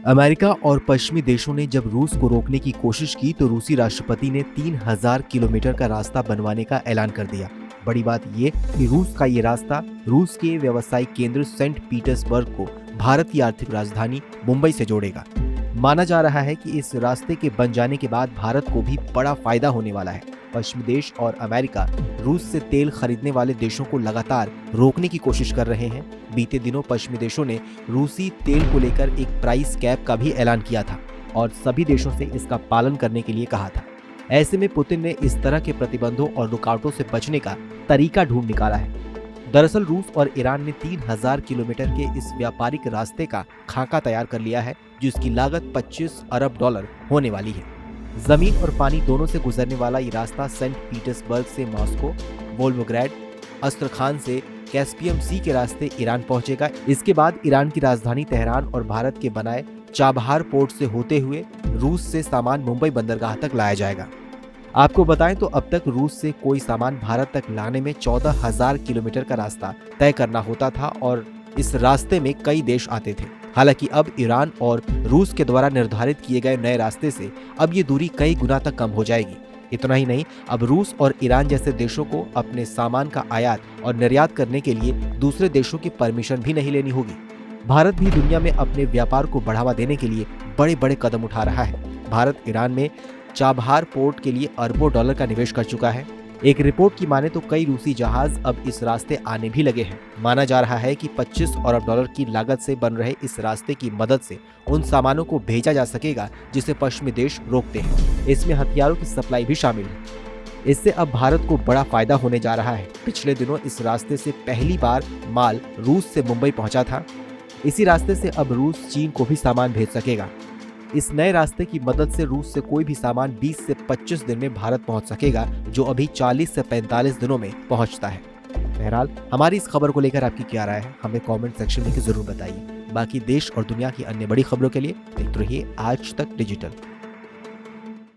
America और पश्चिमी देशों ने जब रूस को रोकने की कोशिश की तो रूसी राष्ट्रपति ने 3000 किलोमीटर का रास्ता बनवाने का ऐलान कर दिया। बड़ी बात ये कि रूस का ये रास्ता रूस के व्यावसायिक केंद्र सेंट पीटर्सबर्ग को भारत की आर्थिक राजधानी मुंबई से जोड़ेगा। माना जा रहा है कि इस रास्ते के बन जाने के बाद भारत को भी बड़ा फायदा होने वाला है। पश्चिमी देश और अमेरिका रूस से तेल खरीदने वाले देशों को लगातार रोकने की कोशिश कर रहे हैं। बीते दिनों पश्चिमी देशों ने रूसी तेल को लेकर एक प्राइस कैप का भी ऐलान किया था और सभी देशों से इसका पालन करने के लिए कहा था। ऐसे में पुतिन ने इस तरह के प्रतिबंधों और रुकावटों से बचने का तरीका ढूंढ निकाला है। दरअसल रूस और ईरान ने 3000 किलोमीटर के इस व्यापारिक रास्ते का खाका तैयार कर लिया है, जिसकी लागत $25 अरब होने वाली है। जमीन और पानी दोनों से गुजरने वाला ये रास्ता सेंट पीटर्सबर्ग से मॉस्को, वोल्गोग्रैड, अस्त्रखान से कैस्पियन सी के रास्ते ईरान पहुंचेगा। इसके बाद ईरान की राजधानी तेहरान और भारत के बनाए चाबहार पोर्ट से होते हुए रूस से सामान मुंबई बंदरगाह तक लाया जाएगा। आपको बताएं तो अब तक रूस से कोई सामान भारत तक लाने में 14,000 किलोमीटर का रास्ता तय करना होता था और इस रास्ते में कई देश आते थे। हालांकि अब ईरान और रूस के द्वारा निर्धारित किए गए नए रास्ते से अब ये दूरी कई गुना तक कम हो जाएगी। इतना ही नहीं, अब रूस और ईरान जैसे देशों को अपने सामान का आयात और निर्यात करने के लिए दूसरे देशों की परमिशन भी नहीं लेनी होगी। भारत भी दुनिया में अपने व्यापार को बढ़ावा देने के लिए बड़े बड़े कदम उठा रहा है। भारत ईरान में चाबहार पोर्ट के लिए अरबों डॉलर का निवेश कर चुका है। एक रिपोर्ट की माने तो कई रूसी जहाज अब इस रास्ते आने भी लगे हैं। माना जा रहा है कि $25 अरब की लागत से बन रहे इस रास्ते की मदद से उन सामानों को भेजा जा सकेगा जिसे पश्चिमी देश रोकते हैं। इसमें हथियारों की सप्लाई भी शामिल है। इससे अब भारत को बड़ा फायदा होने जा रहा है। पिछले दिनों इस रास्ते से पहली बार माल रूस से मुंबई पहुंचा था। इसी रास्ते से अब रूस चीन को भी सामान भेज सकेगा। इस नए रास्ते की मदद से रूस से कोई भी सामान 20 से 25 दिन में भारत पहुंच सकेगा, जो अभी 40 से 45 दिनों में पहुंचता है। बहरहाल हमारी इस खबर को लेकर आपकी क्या राय है, हमें कमेंट सेक्शन में जरूर बताइए। बाकी देश और दुनिया की अन्य बड़ी खबरों के लिए देखते रहिए आज तक डिजिटल।